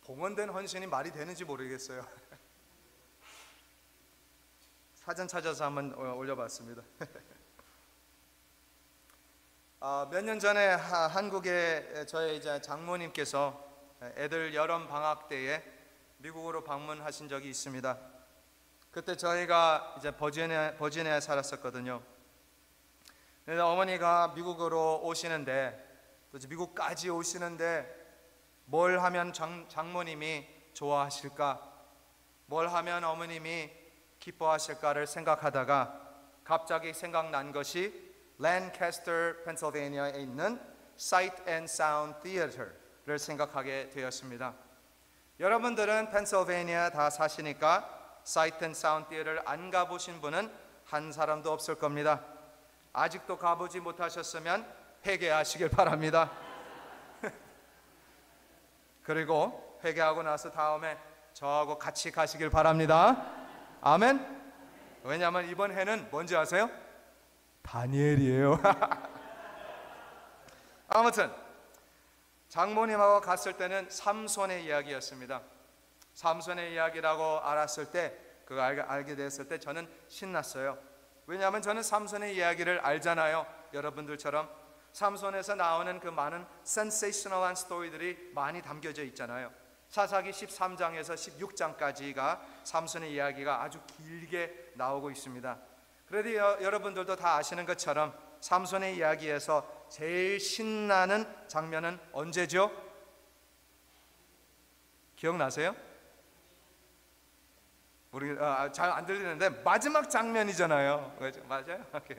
봉헌된 헌신이 말이 되는지 모르겠어요. 사전 찾아서 한번 올려봤습니다. 몇 년 전에 한국에 저의 이제 장모님께서 애들 여름 방학 때에 미국으로 방문하신 적이 있습니다. 그때 저희가 이제 버지니아에 살았었거든요. 그래서 어머니가 미국으로 오시는데, 또 미국까지 오시는데 뭘 하면 장모님이 좋아하실까, 뭘 하면 어머님이 기뻐하실까를 생각하다가 갑자기 생각난 것이 랜캐스터 펜실베니아에 있는 Sight and Sound Theater를 생각하게 되었습니다. 여러분들은 펜실베니아 다 사시니까 Sight and Sound Theater를 안 가보신 분은 한 사람도 없을 겁니다. 아직도 가보지 못하셨으면 회개하시길 바랍니다. 그리고 회개하고 나서 다음에 저하고 같이 가시길 바랍니다. 아멘. 왜냐하면 이번 해는 뭔지 아세요? 다니엘이에요. 아무튼 장모님하고 갔을 때는 삼손의 이야기였습니다. 삼손의 이야기라고 알았을 때, 그거 알게 됐을 때 저는 신났어요. 왜냐하면 저는 삼손의 이야기를 알잖아요. 여러분들처럼 삼손에서 나오는 그 많은 센세이셔널한 스토리들이 많이 담겨져 있잖아요. 사사기 13장에서 16장까지가 삼손의 이야기가 아주 길게 나오고 있습니다. 그래도 여러분들도 다 아시는 것처럼 삼손의 이야기에서 제일 신나는 장면은 언제죠? 기억나세요? 우리 잘 안 들리는데 마지막 장면이잖아요. 맞아요? 오케이.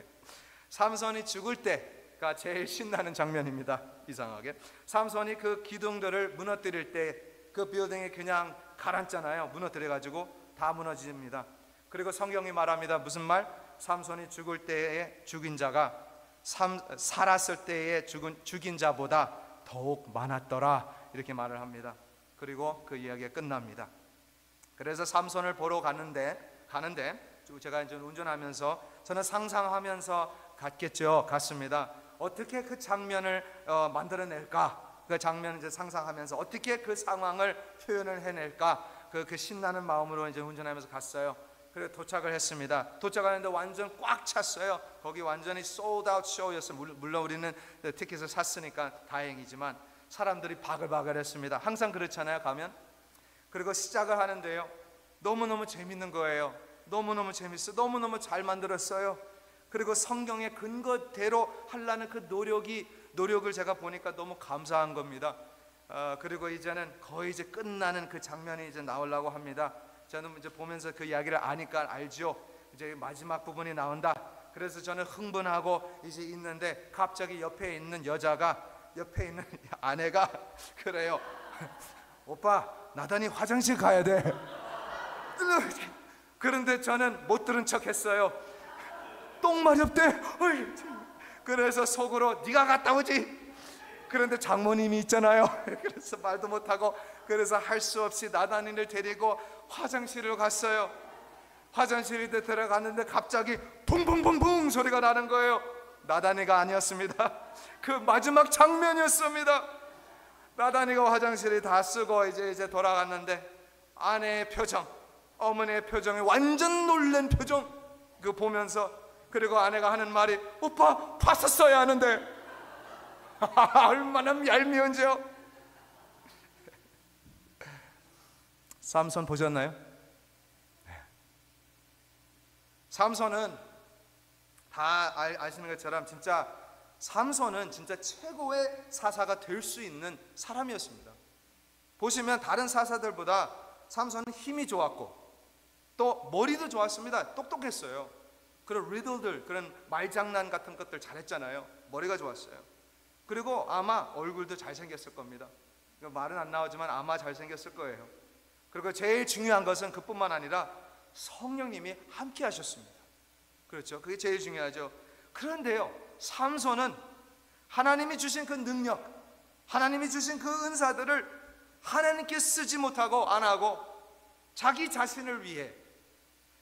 삼손이 죽을 때가 제일 신나는 장면입니다. 이상하게 삼손이 그 기둥들을 무너뜨릴 때 그 빌딩이 그냥 가라앉잖아요. 무너뜨려가지고 다 무너집니다. 그리고 성경이 말합니다. 무슨 말? 삼손이 죽을 때에 죽인 자가 살았을 때에 죽인 자보다 더욱 많았더라, 이렇게 말을 합니다. 그리고 그 이야기가 끝납니다. 그래서 삼손을 보러 가는데 제가 이제 운전하면서 저는 상상하면서 갔습니다. 어떻게 그 장면을 만들어낼까? 그 장면을 이제 상상하면서 어떻게 그 상황을 표현을 해낼까? 그 신나는 마음으로 이제 운전하면서 갔어요. 그래서 도착을 했습니다. 도착하는데 완전 꽉 찼어요. 거기 완전히 sold out show였어요. 물론 우리는 티켓을 샀으니까 다행이지만 사람들이 바글바글했습니다. 항상 그렇잖아요, 가면. 그리고 시작을 하는데요, 너무너무 재밌는 거예요. 너무너무 재밌어요. 너무너무 잘 만들었어요. 그리고 성경의 근거대로 하려는 그 노력을 제가 보니까 너무 감사한 겁니다. 그리고 이제는 거의 이제 끝나는 그 장면이 이제 나오려고 합니다. 저는 이제 보면서 그 이야기를 아니까 알죠. 이제 마지막 부분이 나온다. 그래서 저는 흥분하고 이제 있는데 갑자기 옆에 있는 아내가 그래요. 오빠, 나단이 화장실 가야 돼. 그런데 저는 못 들은 척 했어요. 똥 마렵대. 그래서 속으로 네가 갔다 오지. 그런데 장모님이 있잖아요. 그래서 말도 못하고, 그래서 할 수 없이 나단이를 데리고 화장실을 갔어요. 화장실에 들어갔는데 갑자기 붕붕붕붕 소리가 나는 거예요. 나단이가 아니었습니다. 그 마지막 장면이었습니다. 나단이가 화장실에 다 쓰고 이제 돌아갔는데 아내의 표정, 어머니의 표정이 완전 놀란 표정, 그 보면서, 그리고 아내가 하는 말이 오빠 봤었어야 하는데. 얼마나 얄미운지요. 삼손 보셨나요? 삼손은 다 아시는 것처럼 진짜 삼손은 진짜 최고의 사사가 될 수 있는 사람이었습니다. 보시면 다른 사사들보다 삼손은 힘이 좋았고 또 머리도 좋았습니다. 똑똑했어요. 그런 리들들, 그런 말장난 같은 것들 잘했잖아요. 머리가 좋았어요. 그리고 아마 얼굴도 잘생겼을 겁니다. 말은 안 나오지만 아마 잘생겼을 거예요. 그리고 제일 중요한 것은 그뿐만 아니라 성령님이 함께 하셨습니다. 그렇죠? 그게 제일 중요하죠. 그런데요, 삼손은 하나님이 주신 그 능력, 하나님이 주신 그 은사들을 하나님께 쓰지 못하고 안 하고 자기 자신을 위해,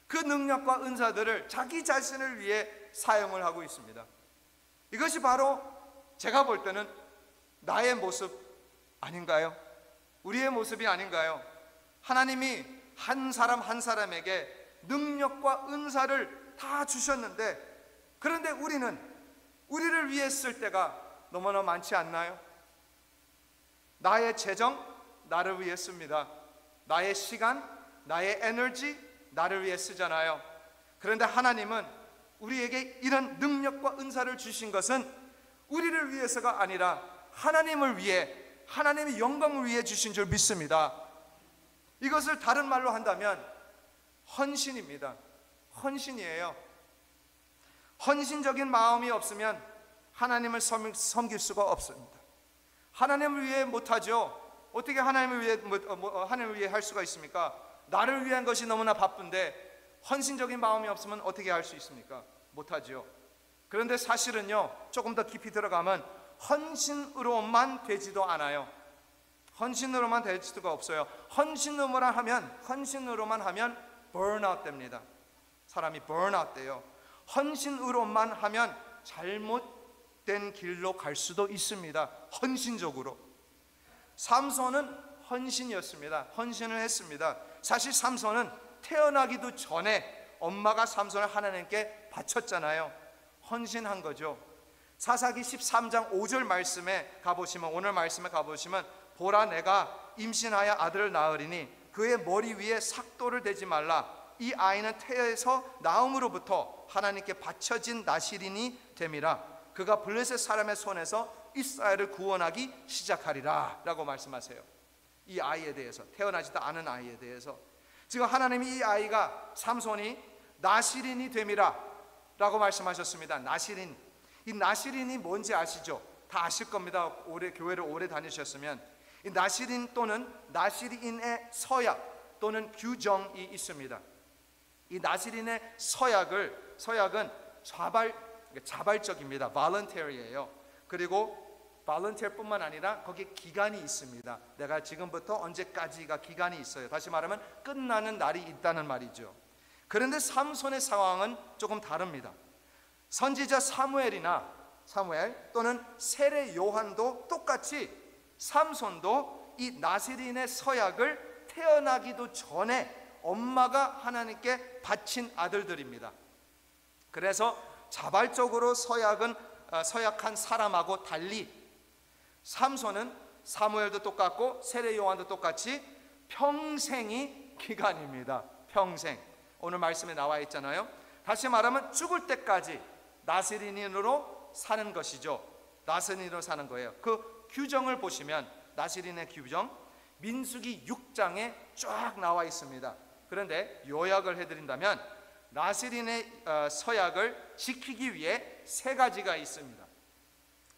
그 능력과 은사들을 자기 자신을 위해 사용을 하고 있습니다. 이것이 바로 제가 볼 때는 나의 모습 아닌가요? 우리의 모습이 아닌가요? 하나님이 한 사람 한 사람에게 능력과 은사를 다 주셨는데, 그런데 우리를 위해 쓸 때가 너무나 많지 않나요? 나의 재정, 나를 위해 씁니다. 나의 시간, 나의 에너지, 나를 위해 쓰잖아요. 그런데 하나님은 우리에게 이런 능력과 은사를 주신 것은 우리를 위해서가 아니라 하나님을 위해, 하나님의 영광을 위해 주신 줄 믿습니다. 이것을 다른 말로 한다면 헌신입니다. 헌신이에요. 헌신적인 마음이 없으면 하나님을 섬길 수가 없습니다. 하나님을 위해 못하죠. 어떻게 하나님을 위해 할 수가 있습니까? 나를 위한 것이 너무나 바쁜데 헌신적인 마음이 없으면 어떻게 할 수 있습니까? 못하죠. 그런데 사실은요, 조금 더 깊이 들어가면 헌신으로만 되지도 않아요. 헌신으로만 될 수가 없어요. 헌신으로만 하면 burnout 됩니다. 사람이 burnout 돼요. 헌신으로만 하면 잘못된 길로 갈 수도 있습니다. 헌신적으로. 삼손은 헌신이었습니다. 헌신을 했습니다. 사실 삼손은 태어나기도 전에 엄마가 삼손을 하나님께 바쳤잖아요. 헌신한 거죠. 사사기 13장 5절 말씀에 가보시면, 오늘 말씀에 가보시면, 보라, 내가 임신하여 아들을 낳으리니 그의 머리 위에 삭도를 대지 말라. 이 아이는 태에서 나음으로부터 하나님께 바쳐진 나실인이 됨이라. 그가 블레셋 사람의 손에서 이스라엘을 구원하기 시작하리라 라고 말씀하세요. 이 아이에 대해서, 태어나지도 않은 아이에 대해서. 지금 하나님이 이 아이가, 삼손이 나실인이 됨이라 라고 말씀하셨습니다. 나실인. 이 나실인이 뭔지 아시죠? 다 아실 겁니다. 교회를 오래 다니셨으면. 이 나실인 또는 나실인의 서약 또는 규정이 있습니다. 이 나실인의 서약은 자발적입니다. voluntary예요. 그리고 voluntary뿐만 아니라 거기에 기간이 있습니다. 내가 지금부터 언제까지가 기간이 있어요. 다시 말하면 끝나는 날이 있다는 말이죠. 그런데 삼손의 상황은 조금 다릅니다. 선지자 사무엘 또는 세례 요한도 똑같이 삼손도 이 나실인의 서약을 태어나기도 전에 엄마가 하나님께 바친 아들들입니다. 그래서 자발적으로 서약한 사람하고 달리 삼손은 사무엘도 똑같고 세례 요한도 똑같이 평생이 기간입니다. 평생. 오늘 말씀에 나와 있잖아요. 다시 말하면 죽을 때까지 나실인으로 사는 것이죠. 나실인으로 사는 거예요. 그 규정을 보시면, 나실인의 규정, 민수기 6장에 쫙 나와 있습니다. 그런데 요약을 해드린다면 나실인의 서약을 지키기 위해 3가지가 있습니다.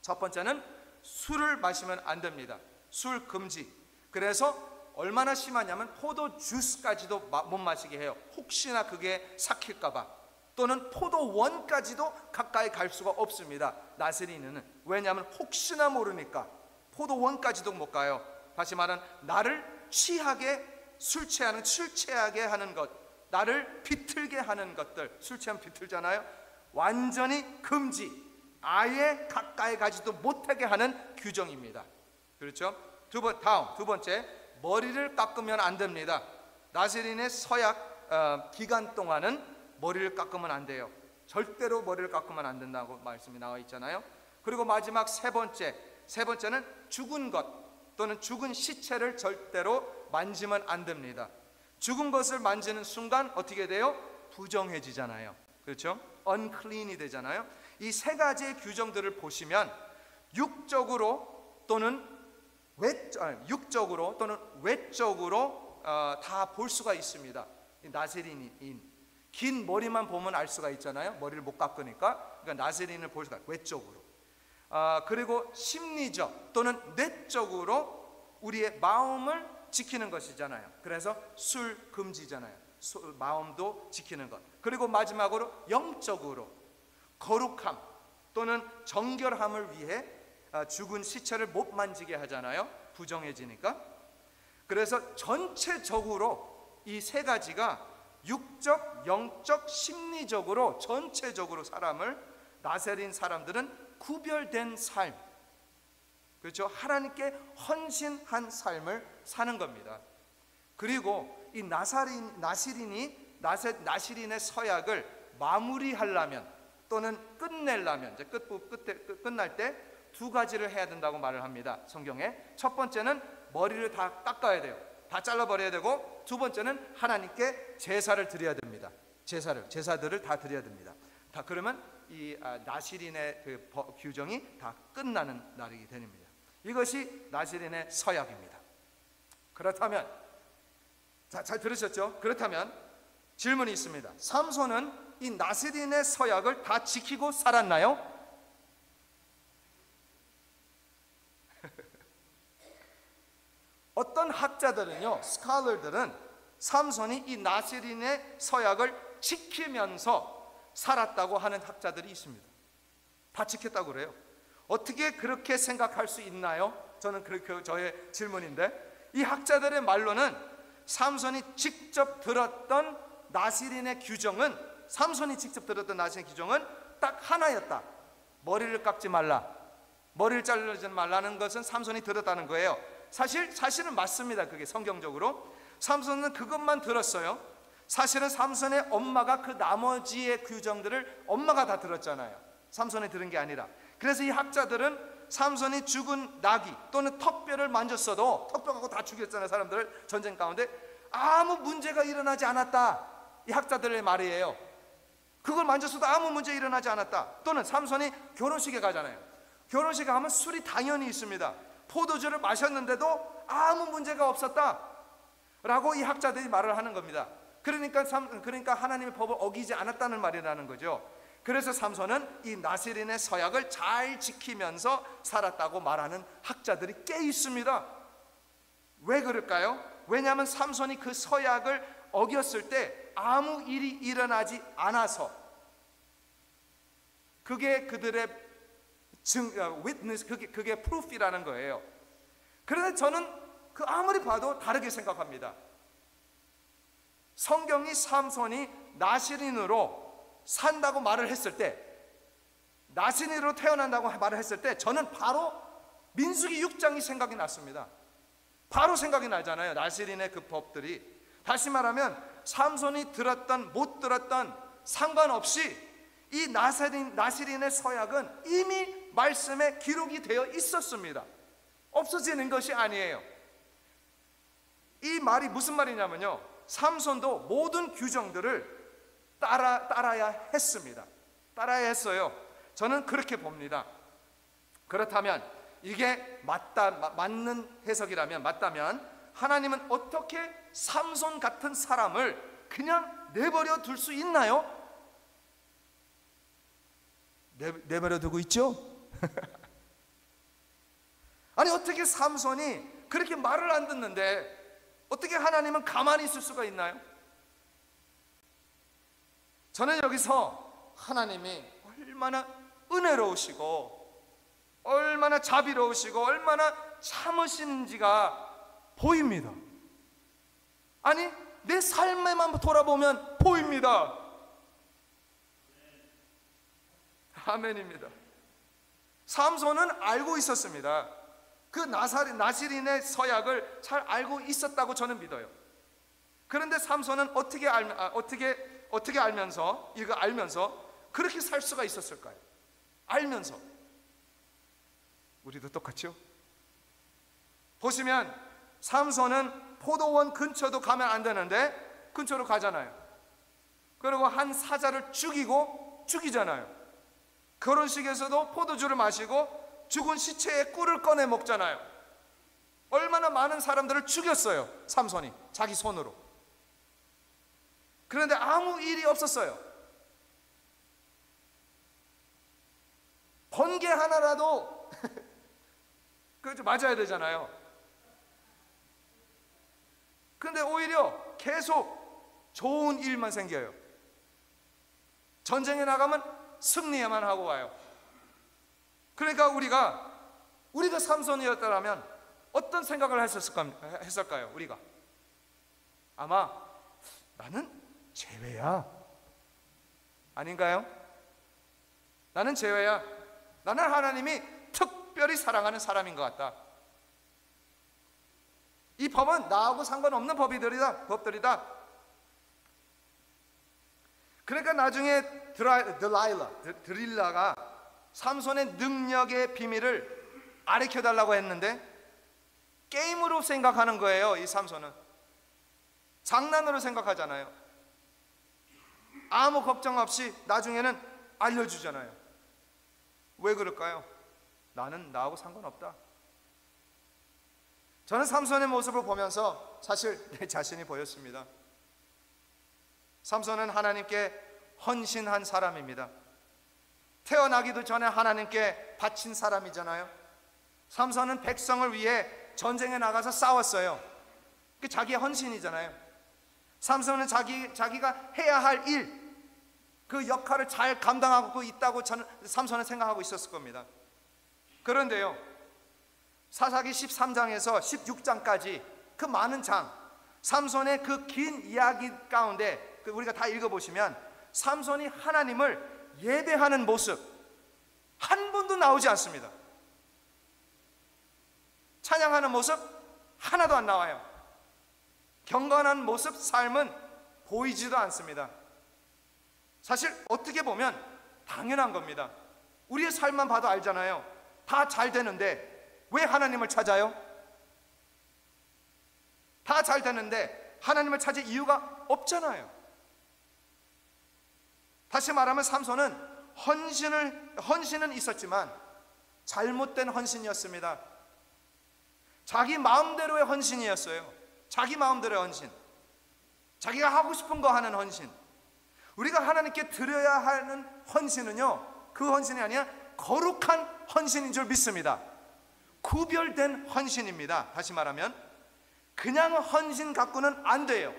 첫 번째는 술을 마시면 안 됩니다. 술 금지. 그래서 얼마나 심하냐면 포도 주스까지도 못 마시게 해요. 혹시나 그게 삭힐까봐. 또는 포도 원까지도 가까이 갈 수가 없습니다. 나실인은. 왜냐하면 혹시나 모르니까 포도 원까지도 못 가요. 다시 말하면 나를 술 취하게 하는 것, 나를 비틀게 하는 것들, 술 취하면 비틀잖아요. 완전히 금지, 아예 가까이 가지도 못하게 하는 규정입니다. 그렇죠? 두 번째, 머리를 깎으면 안 됩니다. 나실인의 서약 기간 동안은 머리를 깎으면 안 돼요. 절대로 머리를 깎으면 안 된다고 말씀이 나와 있잖아요. 그리고 마지막 세 번째는 죽은 것 또는 죽은 시체를 절대로 만지면 안 됩니다. 죽은 것을 만지는 순간 어떻게 돼요? 부정해지잖아요. 그렇죠? unclean이 되잖아요. 이 3가지의 규정들을 보시면 육적으로 또는 외적으로 다 볼 수가 있습니다. 나실인인 긴 머리만 보면 알 수가 있잖아요. 머리를 못 깎으니까. 그러니까 나실인을 볼 수가 있어요. 외적으로. 그리고 심리적 또는 내적으로 우리의 마음을 지키는 것이잖아요. 그래서 술 금지잖아요. 마음도 지키는 것. 그리고 마지막으로 영적으로 거룩함 또는 정결함을 위해 죽은 시체를 못 만지게 하잖아요. 부정해지니까. 그래서 전체적으로 이 3가지가 육적, 영적, 심리적으로 전체적으로 나실인 사람들은 구별된 삶, 그렇죠? 하나님께 헌신한 삶을 사는 겁니다. 그리고 이 나시린의 서약을 마무리하려면 또는 끝내려면, 이제 끝날 때 두 가지를 해야 된다고 말을 합니다. 성경에. 첫 번째는 머리를 다 깎아야 돼요. 다 잘라버려야 되고, 두 번째는 하나님께 제사를 드려야 됩니다. 제사들을 다 드려야 됩니다. 다 그러면 이 나시린의 그 규정이 다 끝나는 날이게 됩니다. 이것이 나시린의 서약입니다. 그렇다면, 잘 들으셨죠? 그렇다면 질문이 있습니다. 삼손은 이 나시린의 서약을 다 지키고 살았나요? 어떤 학자들은요, 스칼러들은 삼손이 이 나시린의 서약을 지키면서 살았다고 하는 학자들이 있습니다. 다 지켰다고 그래요. 어떻게 그렇게 생각할 수 있나요? 저는 그렇게 저의 질문인데, 이 학자들의 말로는 삼손이 직접 들었던 나시린의 규정은 딱 하나였다. 머리를 깎지 말라, 머리를 자르지 말라는 것은 삼손이 들었다는 거예요. 사실은 맞습니다. 그게 성경적으로 삼손은 그것만 들었어요. 사실은 삼손의 엄마가 그 나머지의 규정들을 엄마가 다 들었잖아요. 삼손이 들은 게 아니라. 그래서 이 학자들은 삼손이 죽은 나귀 또는 턱뼈를 만졌어도, 턱뼈하고 다 죽였잖아요, 사람들을 전쟁 가운데, 아무 문제가 일어나지 않았다. 이 학자들의 말이에요. 그걸 만졌어도 아무 문제 일어나지 않았다. 또는 삼손이 결혼식에 가잖아요. 결혼식에 가면 술이 당연히 있습니다. 포도주를 마셨는데도 아무 문제가 없었다 라고 이 학자들이 말을 하는 겁니다. 그러니까 하나님의 법을 어기지 않았다는 말이라는 거죠. 그래서 삼손은 이 나시린의 서약을 잘 지키면서 살았다고 말하는 학자들이 꽤 있습니다. 왜 그럴까요? 왜냐하면 삼손이 그 서약을 어겼을 때 아무 일이 일어나지 않아서, 그게 그들의 witness, 그게 proof이라는 거예요. 그런데 저는 아무리 봐도 다르게 생각합니다. 성경이 삼손이 나시린으로 산다고 말을 했을 때, 나시린으로 태어난다고 말을 했을 때, 저는 바로 민수기 6장이 생각이 났습니다. 바로 생각이 나잖아요, 나시린의 그 법들이. 다시 말하면 삼손이 들었던 못 들었던 상관없이 이 나시린의 서약은 이미 말씀에 기록이 되어 있었습니다. 없어지는 것이 아니에요. 이 말이 무슨 말이냐면요, 삼손도 모든 규정들을 따라야 했습니다. 따라야 했어요. 저는 그렇게 봅니다. 그렇다면 이게 맞는 해석이라면, 맞다면 하나님은 어떻게 삼손 같은 사람을 그냥 내버려 둘 수 있나요? 내버려 두고 있죠? 아니, 어떻게 삼손이 그렇게 말을 안 듣는데 어떻게 하나님은 가만히 있을 수가 있나요? 저는 여기서 하나님이 얼마나 은혜로우시고 얼마나 자비로우시고 얼마나 참으시는지가 보입니다. 아니, 내 삶에만 돌아보면 보입니다. 아멘입니다. 삼손은 알고 있었습니다. 그 나시린의 서약을 잘 알고 있었다고 저는 믿어요. 그런데 삼손은 어떻게 알면서, 이거 알면서 그렇게 살 수가 있었을까요? 알면서. 우리도 똑같죠? 보시면 삼손은 포도원 근처도 가면 안 되는데 근처로 가잖아요. 그리고 한 사자를 죽이잖아요. 결혼식에서도 포도주를 마시고 죽은 시체의 꿀을 꺼내 먹잖아요. 얼마나 많은 사람들을 죽였어요, 삼손이 자기 손으로. 그런데 아무 일이 없었어요. 번개 하나라도 맞아야 되잖아요. 그런데 오히려 계속 좋은 일만 생겨요. 전쟁에 나가면 승리야만 하고 와요. 그러니까 우리가 삼손이었다면 어떤 생각을 했을까요? 우리가 아마 나는 제외야, 아닌가요? 나는 제외야. 나는 하나님이 특별히 사랑하는 사람인 것 같다. 이 법은 나하고 상관없는 법들이다. 그러니까 나중에 드릴라가 삼손의 능력의 비밀을 가르쳐달라고 했는데 게임으로 생각하는 거예요. 이 삼손은 장난으로 생각하잖아요. 아무 걱정 없이 나중에는 알려주잖아요. 왜 그럴까요? 나는 나하고 상관없다. 저는 삼손의 모습을 보면서 사실 내 자신이 보였습니다. 삼손은 하나님께 헌신한 사람입니다. 태어나기도 전에 하나님께 바친 사람이잖아요. 삼손은 백성을 위해 전쟁에 나가서 싸웠어요. 그게 자기의 헌신이잖아요. 삼손은 자기가 해야 할 일, 그 역할을 잘 감당하고 있다고 저는 삼손은 생각하고 있었을 겁니다. 그런데요, 사사기 13장에서 16장까지 그 많은 장, 삼손의 그 긴 이야기 가운데 우리가 다 읽어보시면 삼손이 하나님을 예배하는 모습 한 번도 나오지 않습니다. 찬양하는 모습 하나도 안 나와요. 경건한 모습, 삶은 보이지도 않습니다. 사실 어떻게 보면 당연한 겁니다. 우리의 삶만 봐도 알잖아요. 다 잘 되는데 왜 하나님을 찾아요? 다 잘 되는데 하나님을 찾을 이유가 없잖아요. 다시 말하면 삼손은 헌신은 있었지만 잘못된 헌신이었습니다. 자기 마음대로의 헌신이었어요. 자기 마음대로의 헌신, 자기가 하고 싶은 거 하는 헌신. 우리가 하나님께 드려야 하는 헌신은요, 그 헌신이 아니라 거룩한 헌신인 줄 믿습니다. 구별된 헌신입니다. 다시 말하면 그냥 헌신 갖고는 안 돼요.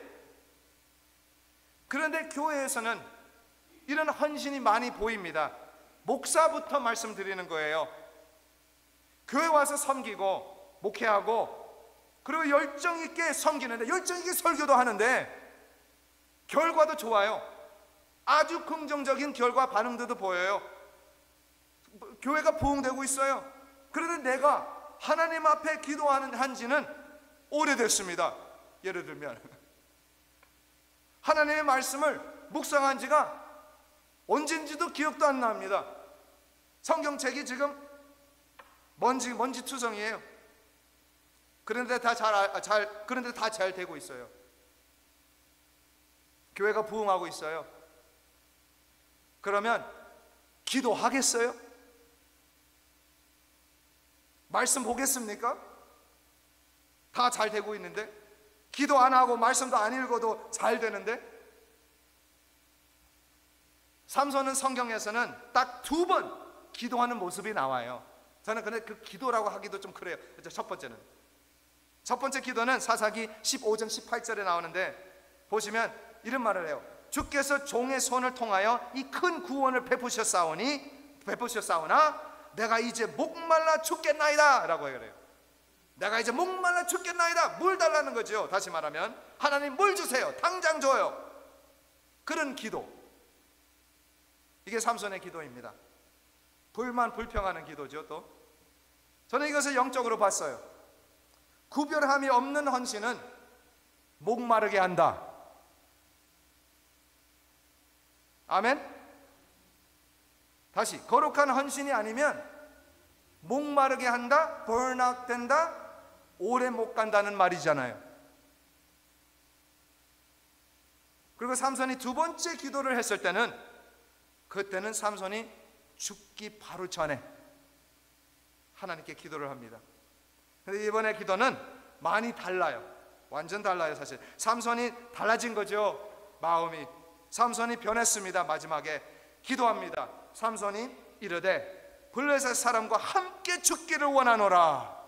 그런데 교회에서는 이런 헌신이 많이 보입니다. 목사부터 말씀드리는 거예요. 교회 와서 섬기고 목회하고 그리고 열정 있게 섬기는데, 열정 있게 설교도 하는데 결과도 좋아요. 아주 긍정적인 결과 반응들도 보여요. 교회가 부흥되고 있어요. 그런데 내가 하나님 앞에 기도하는 한지는 오래됐습니다. 예를 들면 하나님의 말씀을 묵상한 지가 언젠지도 기억도 안 납니다. 성경책이 지금 먼지 투성이에요. 그런데 다 잘 되고 있어요. 교회가 부흥하고 있어요. 그러면 기도하겠어요? 말씀 보겠습니까? 다 잘 되고 있는데, 기도 안 하고 말씀도 안 읽어도 잘 되는데. 삼손은 성경에서는 딱 2번 기도하는 모습이 나와요. 저는 근데 그 기도라고 하기도 좀 그래요. 첫 번째 기도는 사사기 15장 18절에 나오는데 보시면 이런 말을 해요. 주께서 종의 손을 통하여 이 큰 구원을 베푸셨사오나 내가 이제 목말라 죽겠나이다 라고 해요. 내가 이제 목말라 죽겠나이다. 물 달라는 거죠. 다시 말하면 하나님 물 주세요. 당장 줘요. 그런 기도, 이게 삼손의 기도입니다. 불평하는 기도죠. 또 저는 이것을 영적으로 봤어요. 구별함이 없는 헌신은 목마르게 한다. 아멘. 다시, 거룩한 헌신이 아니면 목마르게 한다, burnout 된다, 오래 못 간다는 말이잖아요. 그리고 삼손이 2번째 기도를 했을 때는, 그때는 삼손이 죽기 바로 전에 하나님께 기도를 합니다. 근데 이번에 기도는 많이 달라요. 완전 달라요. 사실 삼손이 달라진 거죠. 마음이. 삼손이 변했습니다. 마지막에 기도합니다. 삼손이 이르되 블레셋 사람과 함께 죽기를 원하노라.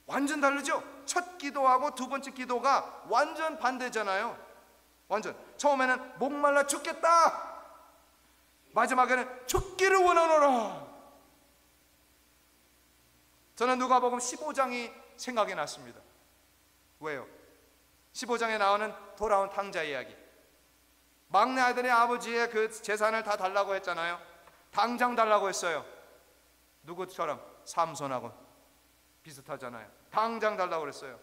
완전 다르죠. 첫 기도하고 2번째 기도가 완전 반대잖아요. 완전. 처음에는 목말라 죽겠다, 마지막에는 죽기를 원하노라. 저는 누가복음 15장이 생각이 났습니다. 왜요? 15장에 나오는 돌아온 탕자 이야기. 막내 아들의 아버지의 그 재산을 다 달라고 했잖아요. 당장 달라고 했어요. 누구처럼? 삼손하고 비슷하잖아요. 당장 달라고 그랬어요.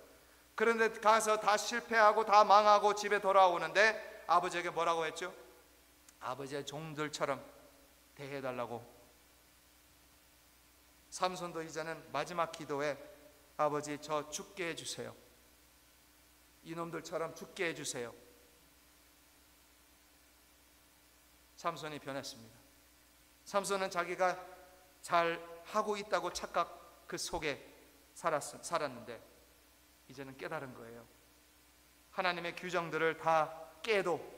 그런데 가서 다 실패하고 다 망하고 집에 돌아오는데 아버지에게 뭐라고 했죠? 아버지의 종들처럼 대해달라고. 삼손도 이제는 마지막 기도에 아버지 저 죽게 해주세요. 이놈들처럼 죽게 해주세요. 삼손이 변했습니다. 삼손은 자기가 잘 하고 있다고 착각 그 속에 살았는데 이제는 깨달은 거예요. 하나님의 규정들을 다 깨도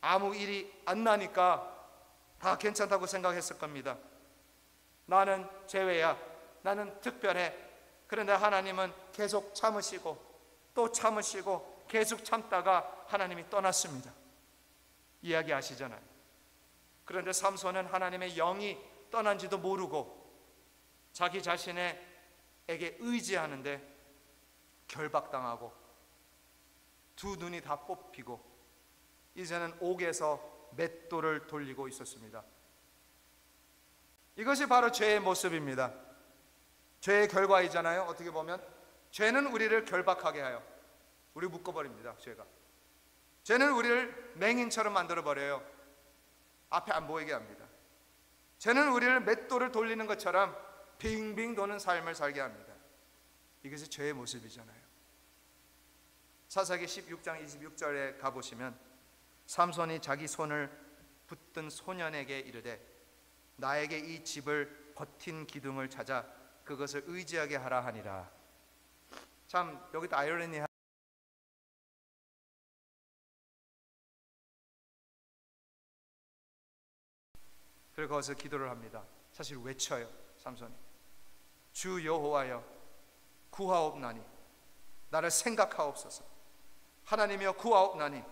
아무 일이 안 나니까 다 괜찮다고 생각했을 겁니다. 나는 제외야. 나는 특별해. 그런데 하나님은 계속 참으시고 또 참으시고 계속 참다가 하나님이 떠났습니다. 이야기 아시잖아요. 그런데 삼손은 하나님의 영이 떠난지도 모르고 자기 자신에게 의지하는데 결박당하고 두 눈이 다 뽑히고 이제는 옥에서 맷돌을 돌리고 있었습니다. 이것이 바로 죄의 모습입니다. 죄의 결과이잖아요. 어떻게 보면 죄는 우리를 결박하게 하여 우리 묶어버립니다. 죄는 우리를 맹인처럼 만들어버려요. 앞에 안 보이게 합니다. 죄는 우리를 맷돌을 돌리는 것처럼 빙빙 도는 삶을 살게 합니다. 이것이 죄의 모습이잖아요. 사사기 16장 26절에 가보시면 삼손이 자기 손을 붙든 소년에게 이르되 나에게 이 집을 버틴 기둥을 찾아 그것을 의지하게 하라 하니라. 참 여기도 아이러니한 그리고 거기서 기도를 합니다. 사실 외쳐요. 삼손이 주 여호와여 구하옵나니 나를 생각하옵소서. 하나님이여 구하옵나니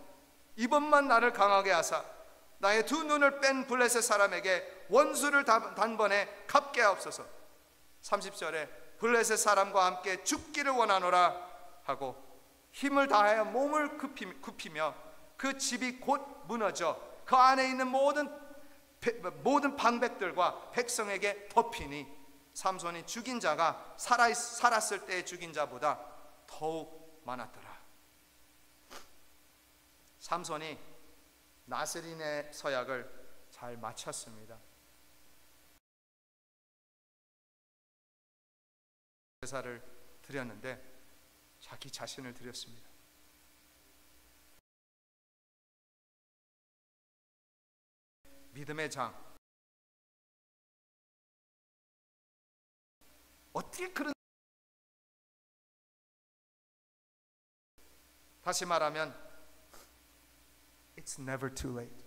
이번만 나를 강하게 하사 나의 두 눈을 뺀 블레셋 사람에게 원수를 단번에 갚게 하옵소서. 30절에 블레셋 사람과 함께 죽기를 원하노라 하고 힘을 다하여 몸을 굽히며 그 집이 곧 무너져 그 안에 있는 모든 방백들과 백성에게 덮이니 삼손이 죽인 자가 살았을 때의 죽인 자보다 더욱 많았더라. 삼손이 나스린의 서약을 잘 마쳤습니다. 제사를 드렸는데 자기 자신을 드렸습니다. 믿음의 장. 어떻게 그런 다시 말하면 It's never too late.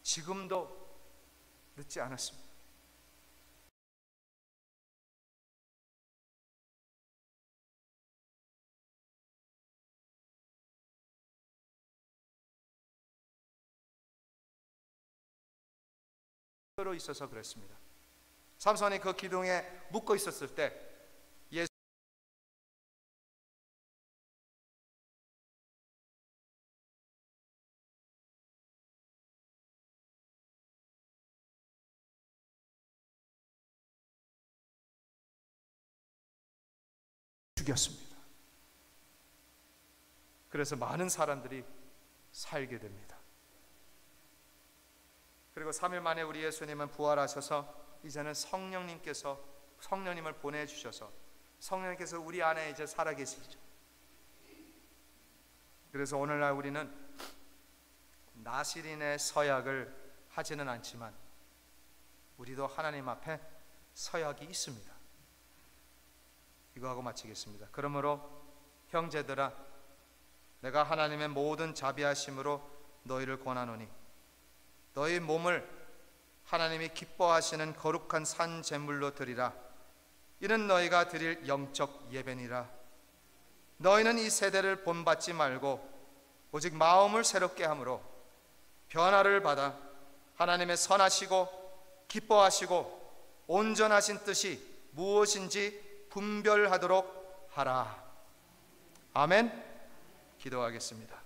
지금도 늦지 않았습니다. 로 있어서 그랬습니다. 삼손이 그 기둥에 묶어 있었을 때 죽였습니다. 그래서 많은 사람들이 살게 됩니다. 그리고 3일 만에 우리 예수님은 부활하셔서 이제는 성령님을 보내주셔서 성령님께서 우리 안에 이제 살아계시죠. 그래서 오늘날 우리는 나시린의 서약을 하지는 않지만 우리도 하나님 앞에 서약이 있습니다. 이거 하고 마치겠습니다. 그러므로 형제들아 내가 하나님의 모든 자비하심으로 너희를 권하노니 너희 몸을 하나님이 기뻐하시는 거룩한 산 제물로 드리라. 이는 너희가 드릴 영적 예배니라. 너희는 이 세대를 본받지 말고 오직 마음을 새롭게 함으로 변화를 받아 하나님의 선하시고 기뻐하시고 온전하신 뜻이 무엇인지 분별하도록 하라. 아멘. 기도하겠습니다.